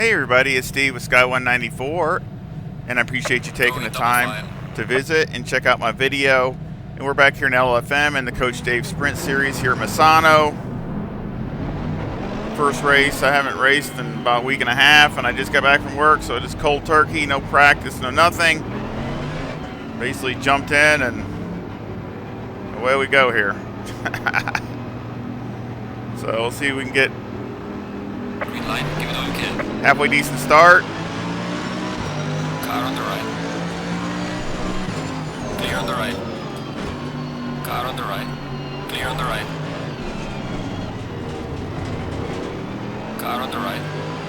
Hey everybody, it's Steve with Sky194, and I appreciate you taking the time to visit and check out my video. And we're back here in LFM in the Coach Dave Sprint Series here at Misano. First race, I haven't raced in about a week and a half, and I just got back from work, so just cold turkey, no practice, no nothing. Basically jumped in and away we go here. So we'll see if we can get green light, give it all you can. halfway decent start. Car on the right. Clear on the right. Car on the right. Clear on the right. Car on the right.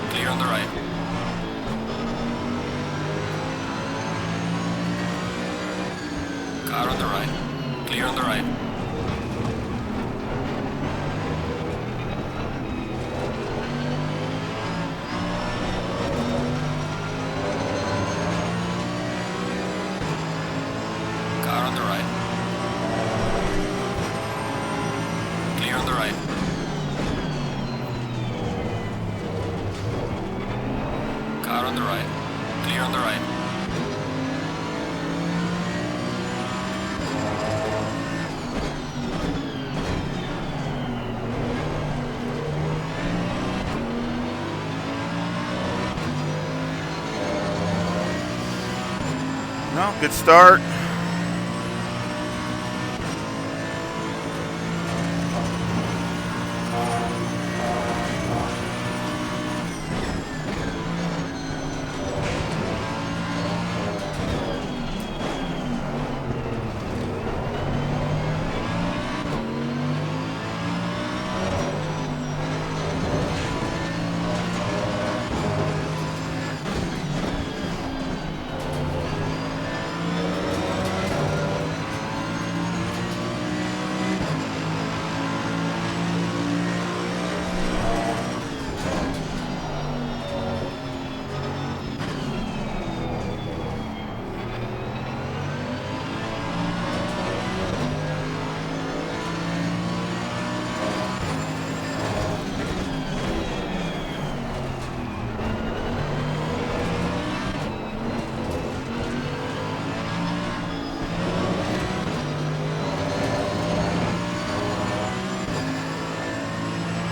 Clear on the right. Car on the right. Clear on the right. Car on the right. Clear on the right. Car on the right. Clear on the right. Well, good start.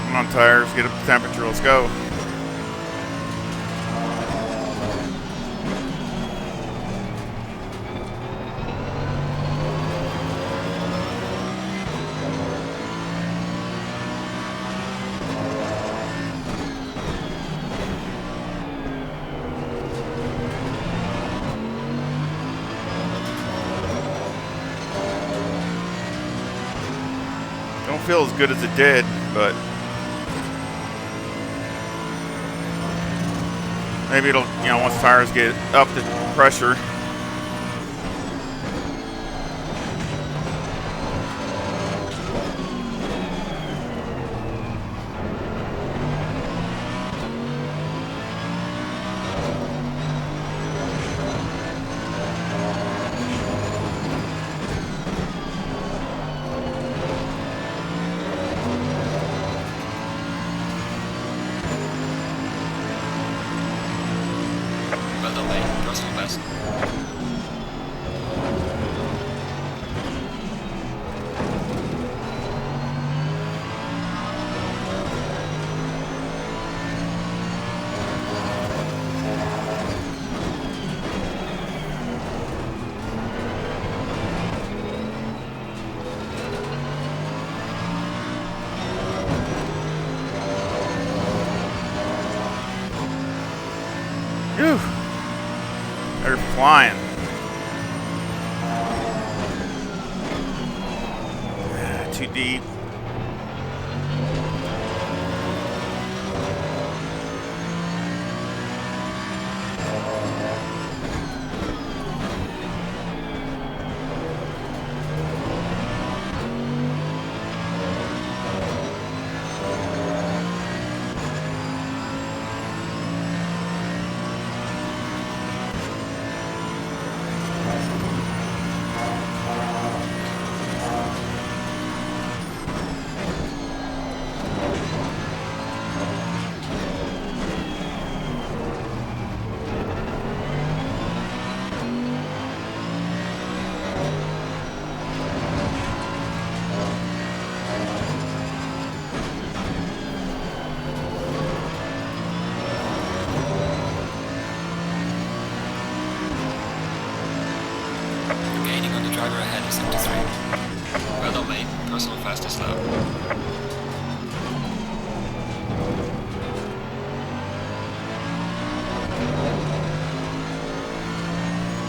Come on, tires, get up the temperature, let's go. Don't feel as good as it did, but maybe it'll, once tires get up to pressure. Well done, mate. Trust your best. Phew. They're flying. Too deep. personal fastest lap.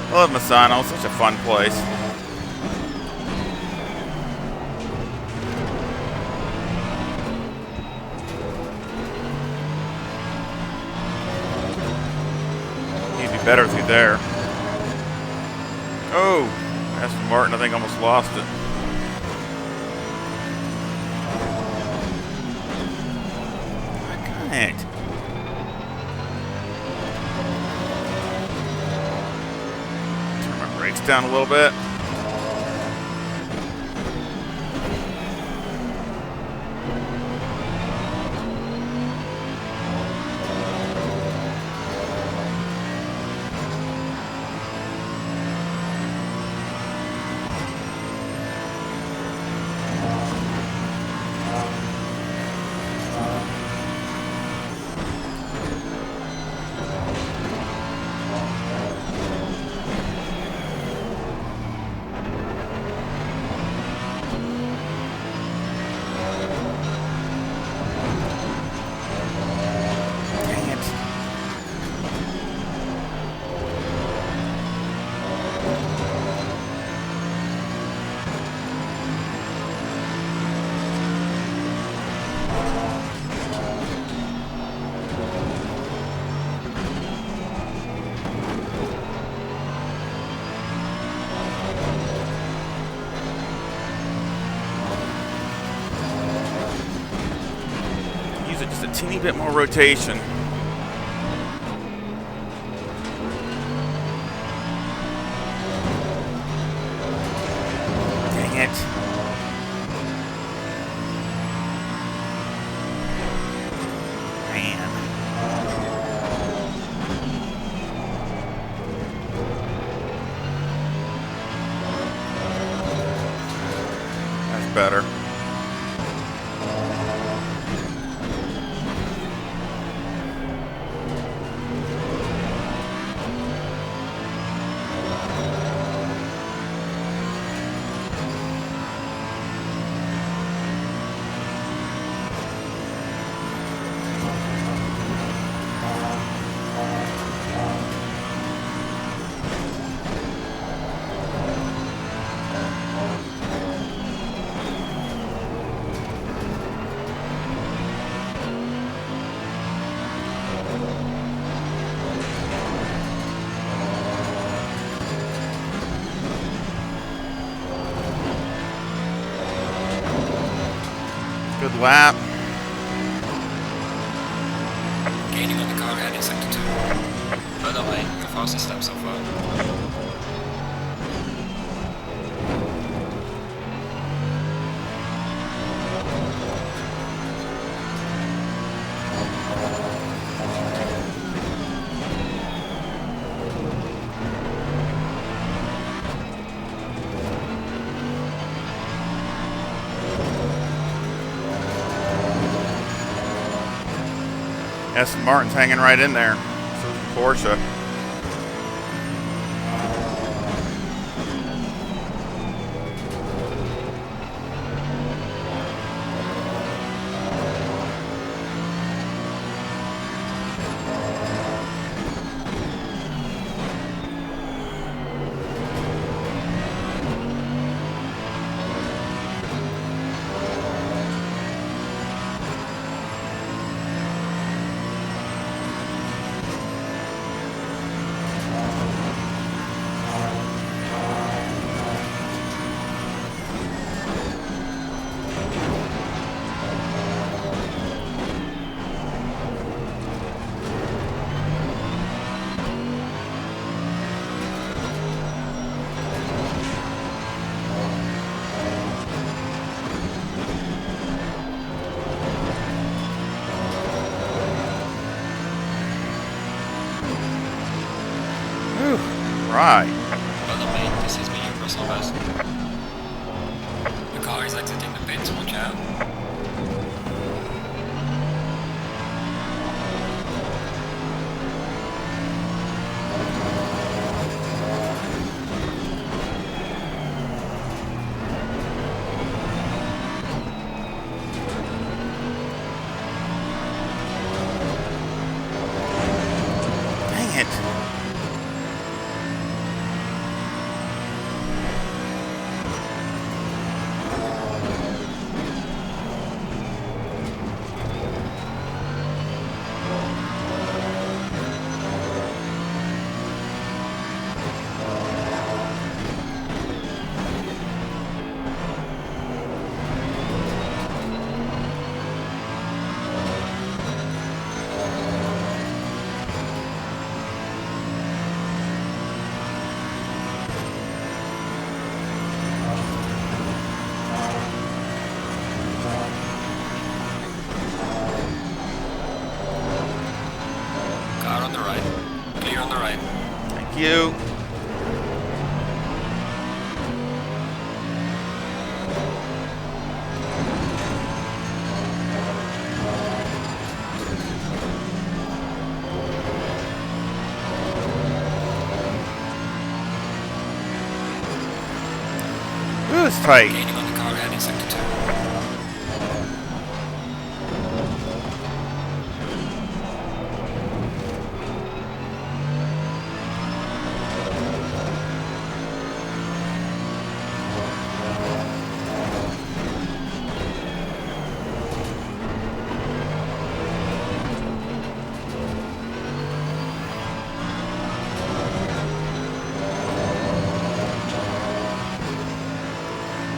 I love Misano, such a fun place. He'd be better through there. Oh, Aston Martin, I think, almost lost it. I can't. Brakes down a little bit. Just a teeny bit more rotation. Dang it. Man. That's better. Good lap. Gaining on the car ahead in sector 2. By the way, the fastest lap so far. Aston Martin's hanging right in there. So is the Porsche. Right. By the way, this is me, your personal best. The car is exiting the pits, watch out. it. Car on the right. Clear on the right. Thank you. Ooh, it's tight. Gaining on the car heading sector 2.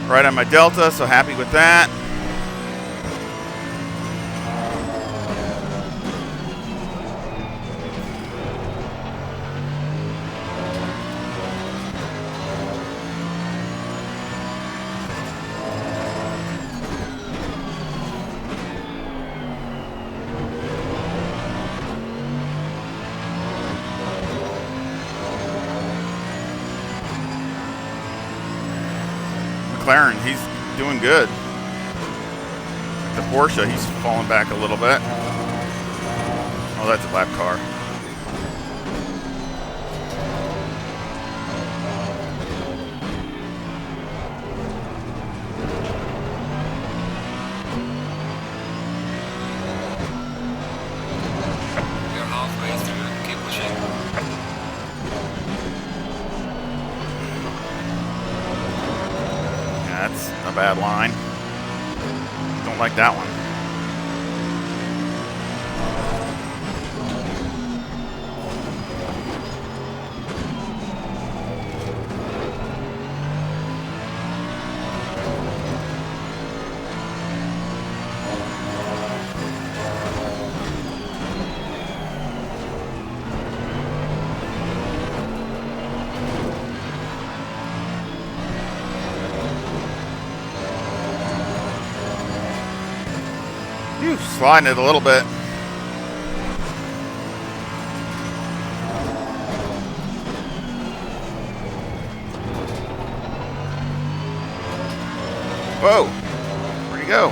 Right on my Delta, so happy with that. McLaren, he's doing good. The Porsche, he's falling back a little bit. Oh, that's a lap car. We're halfway through. Keep pushing. That's a bad line. Don't like that one. Phew, sliding it a little bit. Whoa, where'd he go?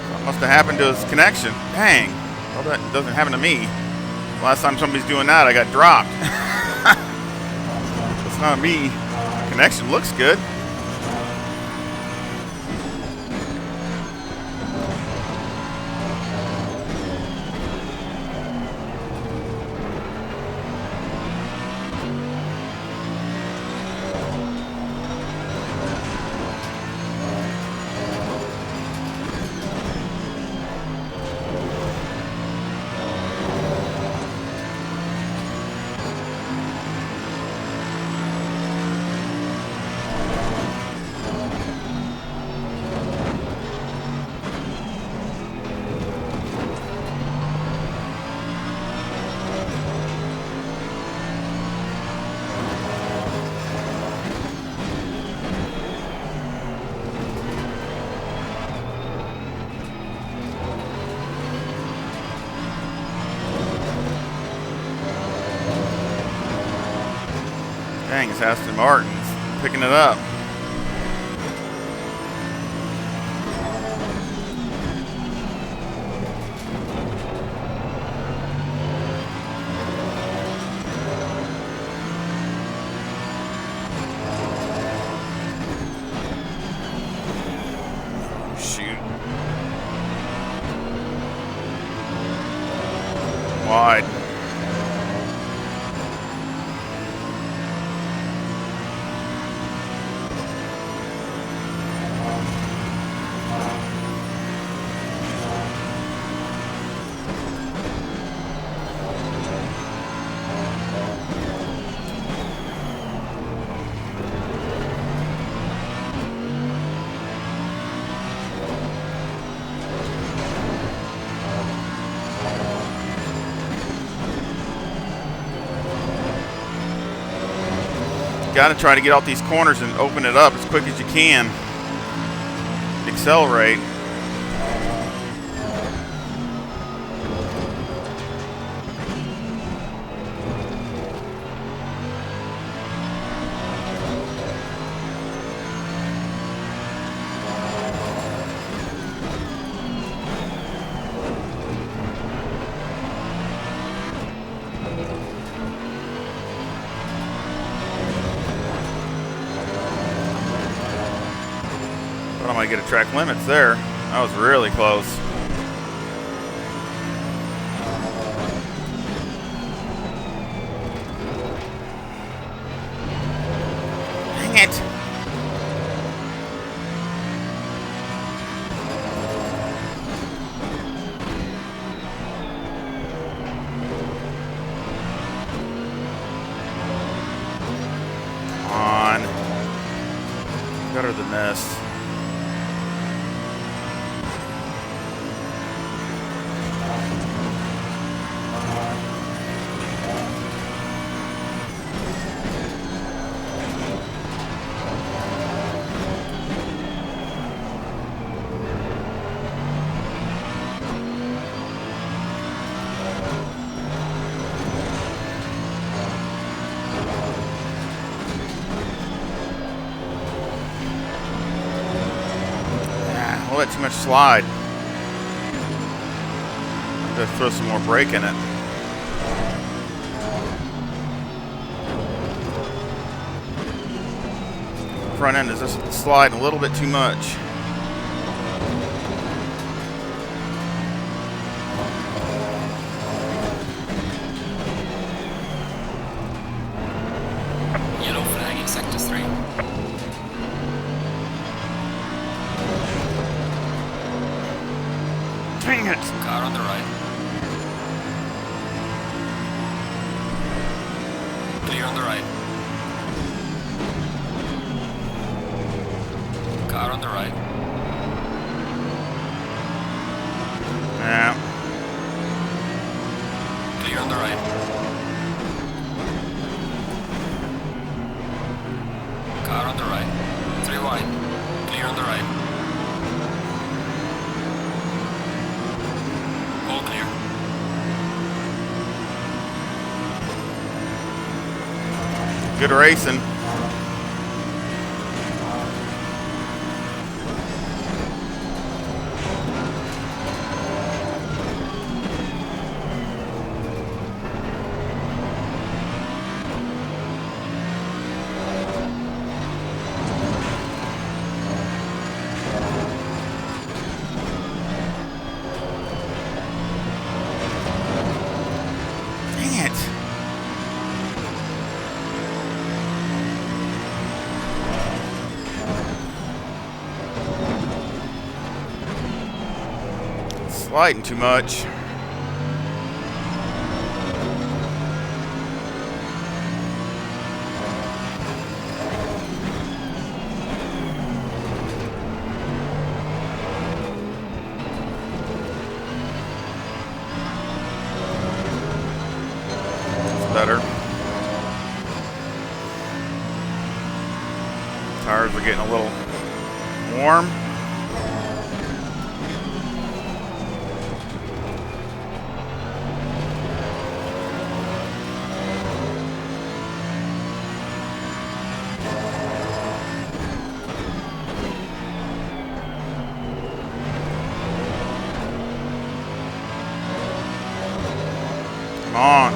Something must have happened to his connection. Dang, well that doesn't happen to me. Last time somebody's doing that, I got dropped. It's not me. Connection looks good. Dang, it's Aston Martin's picking it up. got to try to get out these corners and open it up as quick as you can. Accelerate. I might get a track limits there. That was really close. Dang it. Come on. Better than this. Let too much slide. Gotta throw some more brake in it. Front end is just sliding a little bit too much. Yellow flag in sector 3. Dang it! Car on the right. Clear on the right. Car on the right. Yeah. Clear on the right. Car on the right. 3 wide. Clear on the right. All clear. Good racing. Dang it. Sliding too much. That's better. Tires are getting a little warm. Come on.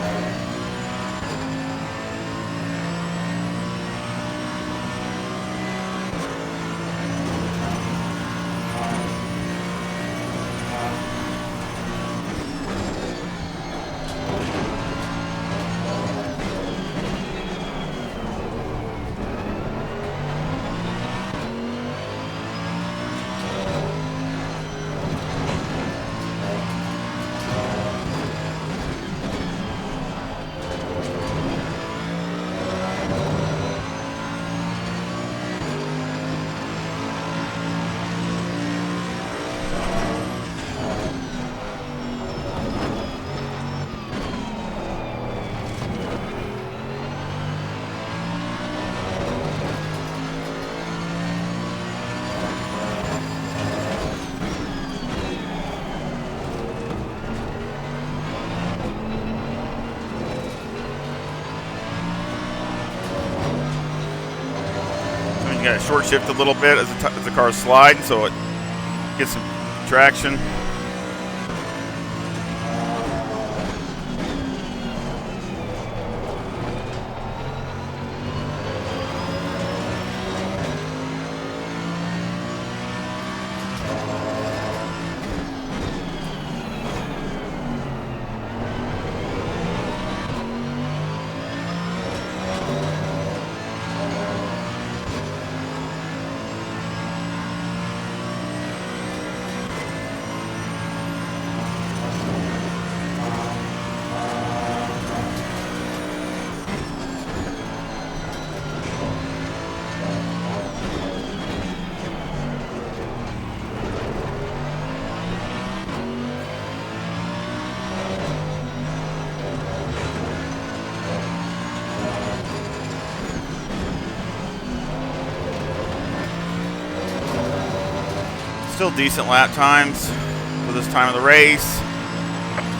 You got to short shift a little bit as the car's sliding, so it gets some traction. Still decent lap times for this time of the race.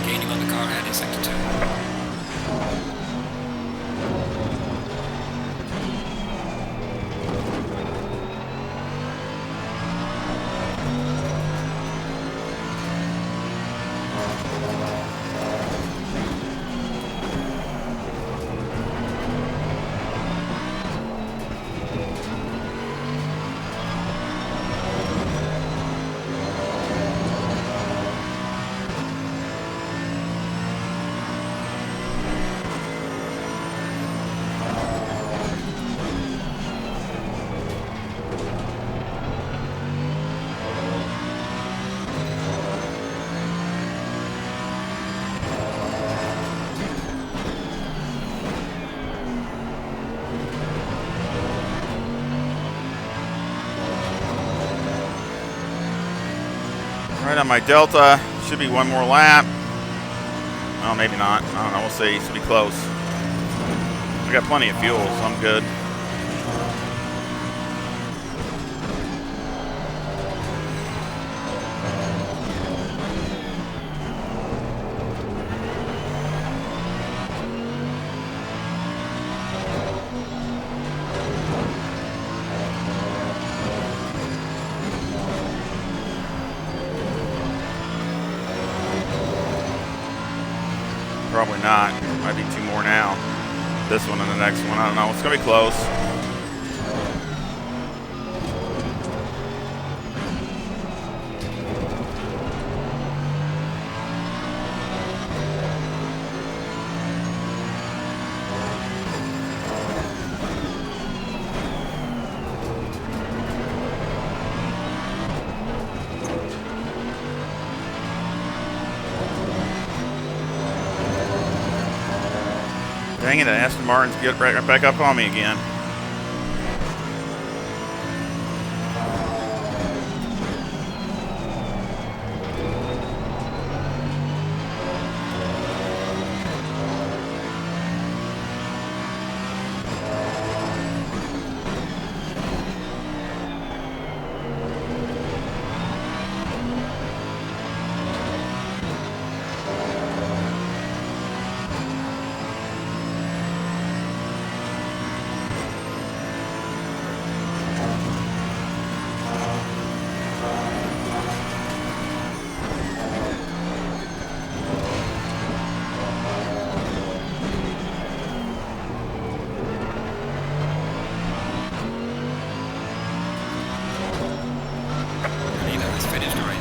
Gaining on the car ahead in sector 2. Right on my Delta, should be one more lap. Well, maybe not. I don't know. We'll see. It should be close. I got plenty of fuel, so I'm good. Probably not. Might be two more now. This one and the next one. I don't know. It's going to be close. Dang it, Aston Martin's get right back up on me again.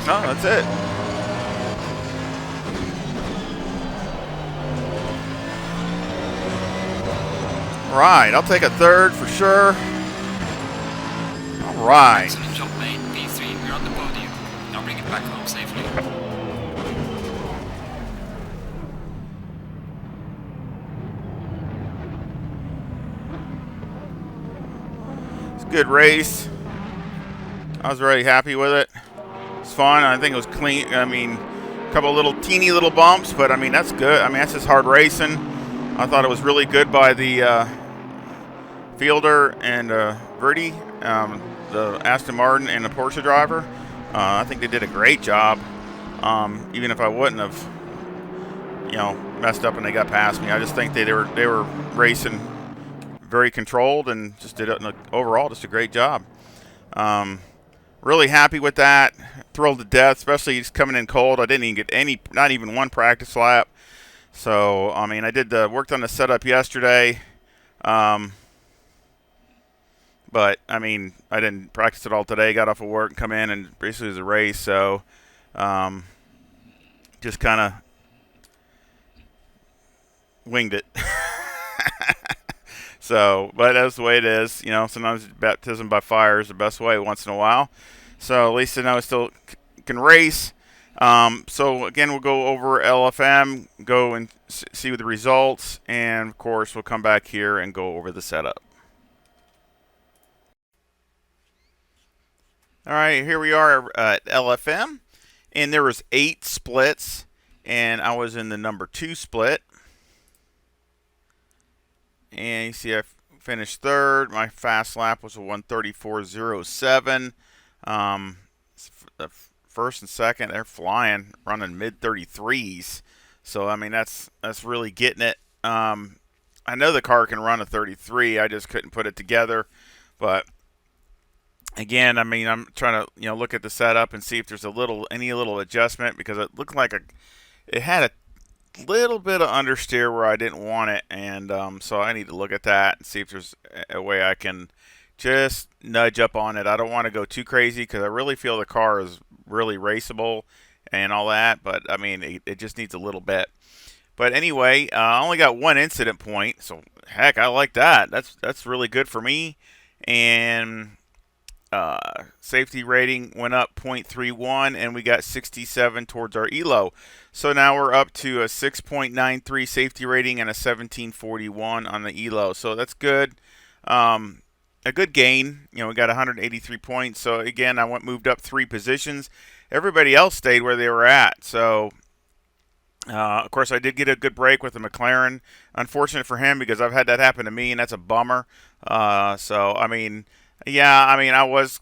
No, that's it. Right, I'll take a third for sure. All right. Excellent job, mate. P3, we're on the podium. Now bring it back home safely. It's a good race. I was very happy with it. It's fun. I think it was clean. I mean, a couple little teeny little bumps, but I mean, that's good. I mean, that's just hard racing. I thought it was really good by the fielder and Verdi, the Aston Martin and the Porsche driver. I think they did a great job. Even if I wouldn't have, messed up and they got past me, I just think they were racing very controlled and just did it overall just a great job. Really happy with that. Thrilled to death, especially just coming in cold. I didn't even get not even one practice lap. So I mean, I did worked on the setup yesterday. But I mean, I didn't practice it all today. Got off of work and come in, and basically it was a race. So just kind of winged it. So, but that's the way it is. You know, sometimes baptism by fire is the best way once in a while. So at least I know I still can race. So again, we'll go over LFM, go and see the results, and of course we'll come back here and go over the setup. All right, here we are at LFM, and there was 8 splits, and I was in the number 2 split. And you see I finished third. My fast lap was a 1:34.07. The first and second, they're flying, running mid 33s. So I mean that's really getting it. I know the car can run a 33. I just couldn't put it together. But again, I mean I'm trying to look at the setup and see if there's any little adjustment, because it looked like it had a little bit of understeer where I didn't want it, and so I need to look at that and see if there's a way I can just nudge up on it. I don't want to go too crazy because I really feel the car is really raceable and all that, but I mean it just needs a little bit. But anyway, I only got 1 incident point, so heck, I like that. That's really good for me. And safety rating went up 0.31, and we got 67 towards our ELO. So now we're up to a 6.93 safety rating and a 1741 on the ELO. So that's good. A good gain. We got 183 points. So again, I moved up 3 positions. Everybody else stayed where they were at. So of course, I did get a good break with the McLaren. Unfortunate for him, because I've had that happen to me, and that's a bummer. So I mean, yeah, I mean I was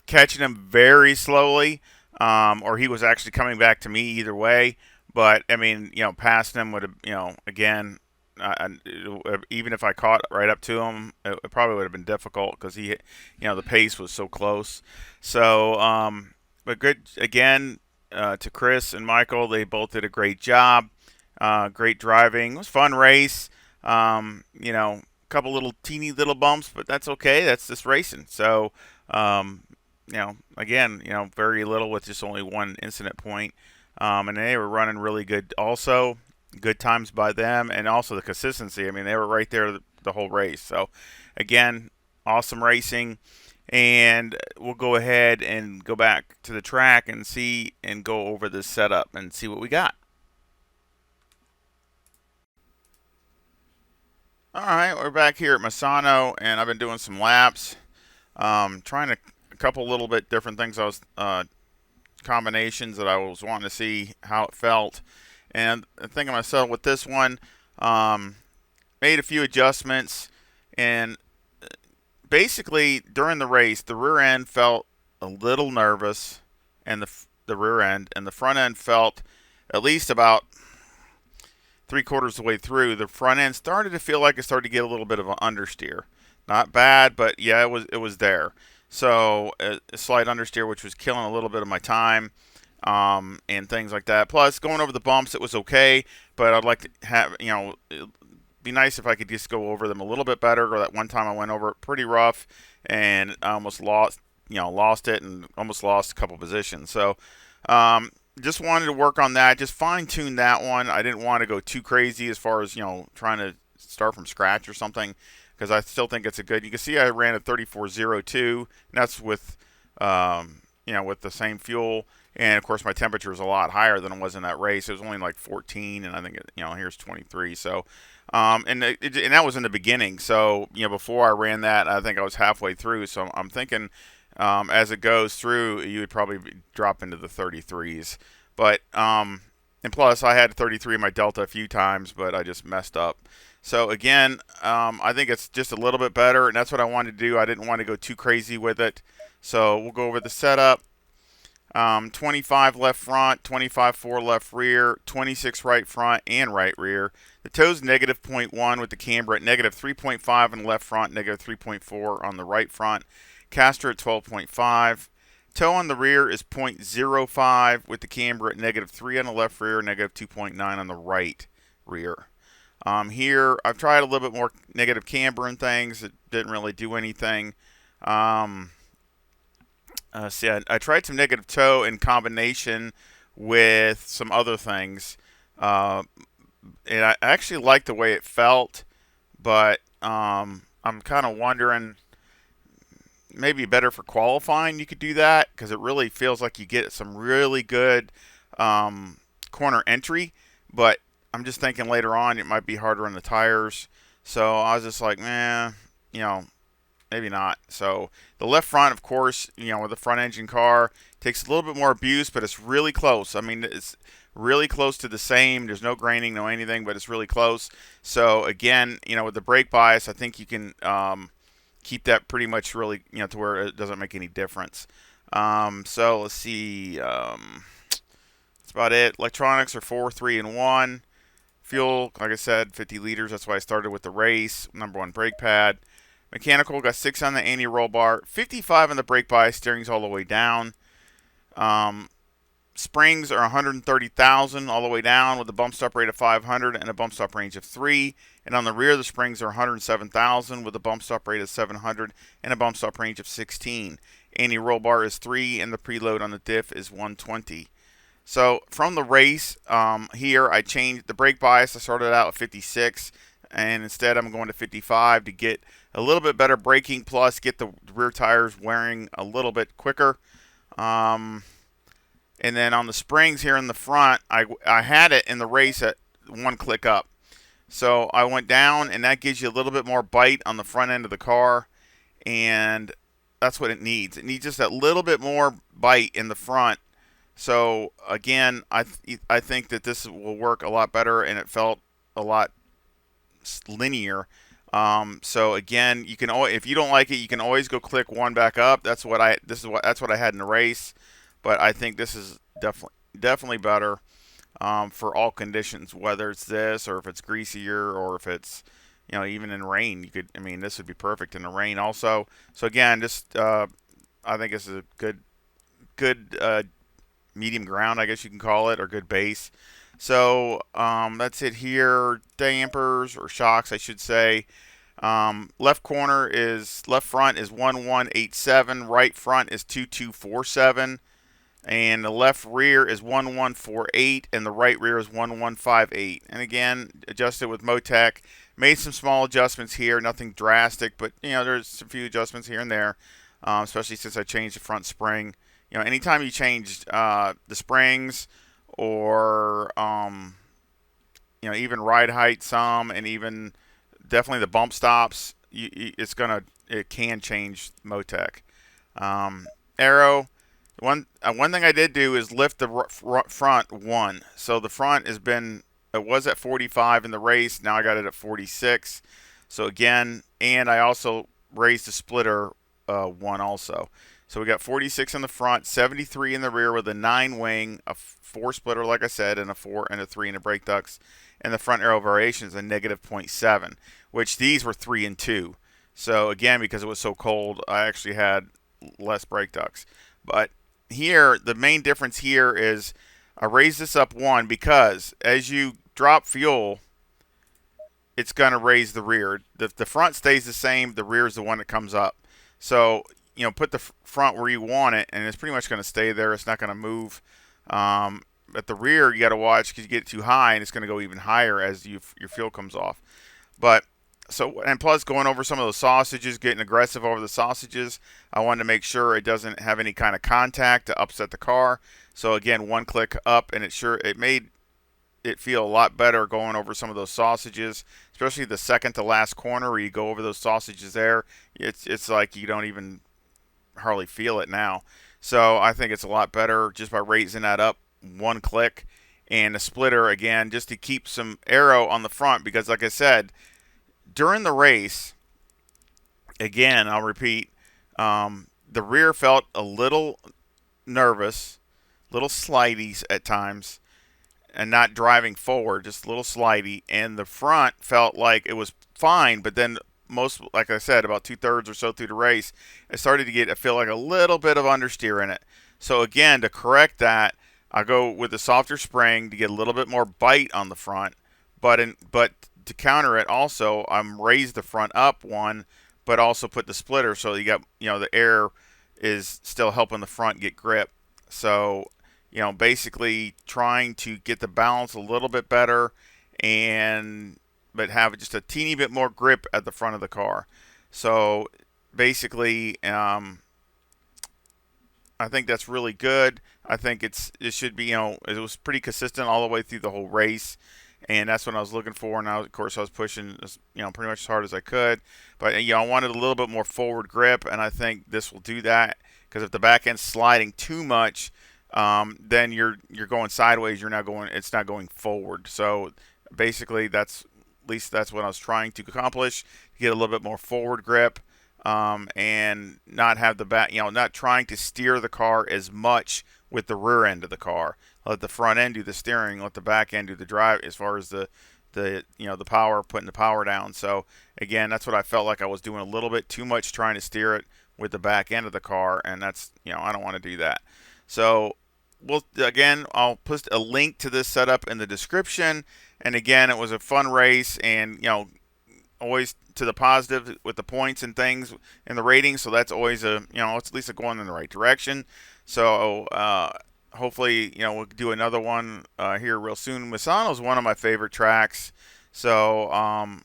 catching him very slowly, or he was actually coming back to me either way. But I mean, passing him would have, again, even if I caught right up to him, it probably would have been difficult because the pace was so close. So, but good again to Chris and Michael. They both did a great job. Great driving. It was a fun race. Couple teeny little bumps, but that's okay. That's just racing. So, again, very little with just only 1 incident point. And they were running really good also. Good times by them, and also the consistency. I mean, they were right there the whole race. So, again, awesome racing. And we'll go ahead and go back to the track and go over this setup and see what we got. All right, we're back here at Misano, and I've been doing some laps, trying a couple little bit different things. Combinations that I was wanting to see how it felt, and I think I'm myself with this one. Made a few adjustments, and basically during the race, the rear end felt a little nervous, and the rear end and the front end felt at least about 3/4 of the way through. The front end started to feel like it started to get a little bit of an understeer. Not bad, but yeah, it was there. So a slight understeer, which was killing a little bit of my time, and things like that. Plus, going over the bumps, it was okay, but I'd like to have, it'd be nice if I could just go over them a little bit better. Or that one time I went over it pretty rough, and I almost lost it, and almost lost a couple positions. So, just wanted to work on that, just fine tune that one. I didn't want to go too crazy as far as trying to start from scratch or something, because I still think it's a good. You can see I ran a 34.02, and that's with with the same fuel, and of course my temperature is a lot higher than it was in that race. It was only like 14, and I think here's 23. So, and that was in the beginning. So before I ran that, I think I was halfway through. So I'm thinking, as it goes through, you would probably drop into the 33s. But and plus I had 33 in my Delta a few times, but I just messed up. So again, I think it's just a little bit better, and that's what I wanted to do. I didn't want to go too crazy with it. So we'll go over the setup. 25 left front, 25.4 left rear, 26 right front and right rear. The toe's negative 0.1 with the camber at negative 3.5 on the left front, negative 3.4 on the right front. Caster at 12.5. Toe on the rear is 0.05 with the camber at negative 3 on the left rear, negative 2.9 on the right rear. Here, I've tried a little bit more negative camber and things. It didn't really do anything. See, I tried some negative toe in combination with some other things. And I actually liked the way it felt, but I'm kind of wondering maybe better for qualifying you could do that because it really feels like you get some really good corner entry, but I'm just thinking later on it might be harder on the tires. So I was just like, man, you know, maybe not. So the left front, of course, you know, with a front engine car, takes a little bit more abuse, but it's really close. I mean, it's really close to the same. There's no graining, no anything, but it's really close. So again, you know, with the brake bias, I think you can keep that pretty much really, you know, to where it doesn't make any difference. So let's see. That's about it. Electronics are 4, 3, and 1. Fuel, like I said, 50 liters. That's why I started with the race. Number 1 brake pad. Mechanical, got 6 on the anti-roll bar, 55 on the brake bias, steering's all the way down. Springs are 130,000 all the way down with a bump stop rate of 500 and a bump stop range of 3. And on the rear, the springs are 107,000 with a bump stop rate of 700 and a bump stop range of 16. Anti-roll bar is 3 and the preload on the diff is 120. So from the race, here I changed the brake bias. I started out at 56, and instead I'm going to 55 to get a little bit better braking, plus get the rear tires wearing a little bit quicker. And then on the springs here in the front, I had it in the race at 1 click up. So I went down, and that gives you a little bit more bite on the front end of the car, and that's what it needs. It needs just that little bit more bite in the front. So again, I think that this will work a lot better, and it felt a lot linear. So again, you can always, if you don't like it, you can always go click 1 back up. That's what I had in the race, but I think this is definitely better for all conditions, whether it's this or if it's greasier or if it's, you know, even in rain. You could, I mean, this would be perfect in the rain also. So again, just I think this is a good medium ground, I guess you can call it, or good base. So that's it here. Dampers or shocks, I should say. Left front is 1187, right front is 2247, and the left rear is 1148, and the right rear is 1158. And again, adjusted with Motec. Made some small adjustments here, nothing drastic, but you know, there's a few adjustments here and there, especially since I changed the front spring. You know, anytime you change the springs or you know, even ride height some, and even definitely the bump stops, it can change Motec. Aero, one thing I did do is lift the front 1. So the front it was at 45 in the race. Now I got it at 46. So again, and I also raised the splitter 1 also. So we got 46 in the front, 73 in the rear with a 9 wing, a 4 splitter, like I said, and a 4 and a 3 in the brake ducts. And the front aero variation is a negative 0.7, which these were 3 and 2. So again, because it was so cold, I actually had less brake ducts. But here, the main difference here is I raised this up 1 because as you drop fuel, it's going to raise the rear. The front stays the same. The rear is the one that comes up. So, you know, put the front where you want it, and it's pretty much going to stay there. It's not going to move. At the rear, you got to watch because you get it too high, and it's going to go even higher as your fuel comes off. But so, and plus going over some of those sausages, getting aggressive over the sausages, I wanted to make sure it doesn't have any kind of contact to upset the car. So again, 1 click up, and it made it feel a lot better going over some of those sausages, especially the second to last corner where you go over those sausages there. It's like you don't even hardly feel it now. So I think it's a lot better just by raising that up 1 click. And a splitter, again, just to keep some aero on the front, because like I said, during the race, again, I'll repeat, the rear felt a little nervous little slideys at times, and not driving forward, just a little slidey. And the front felt like it was fine, but then most, like I said, about 2/3 or so through the race, it started to get, I feel like, a little bit of understeer in it. So again, to correct that, I go with a softer spring to get a little bit more bite on the front. But to counter it, also I'm raised the front up one, but also put the splitter so you got, the air is still helping the front get grip. So basically trying to get the balance a little bit better, and but have just a teeny bit more grip at the front of the car. So basically, I think that's really good. I think it should be, it was pretty consistent all the way through the whole race, and that's what I was looking for. Now, of course, I was pushing, pretty much as hard as I could, but I wanted a little bit more forward grip, and I think this will do that. Because if the back end's sliding too much, then you're going sideways. It's not going forward. So basically, at least that's what I was trying to accomplish: get a little bit more forward grip, and not have the back, not trying to steer the car as much with the rear end of the car. Let the front end do the steering, let the back end do the drive as far as the power, putting the power down. So again, that's what I felt like I was doing a little bit too much, trying to steer it with the back end of the car, and that's, I don't want to do that. So I'll put a link to this setup in the description. And again, it was a fun race, and always to the positive with the points and things in the ratings. So that's always it's at least going in the right direction. So hopefully, we'll do another one here real soon. Misano is one of my favorite tracks. So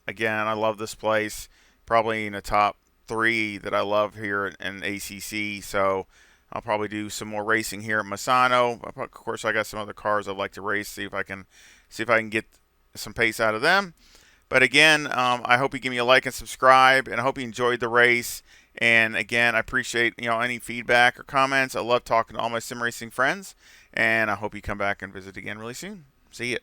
again, I love this place. Probably in the top 3 that I love here in ACC. So I'll probably do some more racing here at Misano. Of course, I got some other cars I'd like to race. See if I can get some pace out of them. But again, I hope you give me a like and subscribe, and I hope you enjoyed the race. And again, I appreciate any feedback or comments. I love talking to all my sim racing friends, and I hope you come back and visit again really soon. See ya.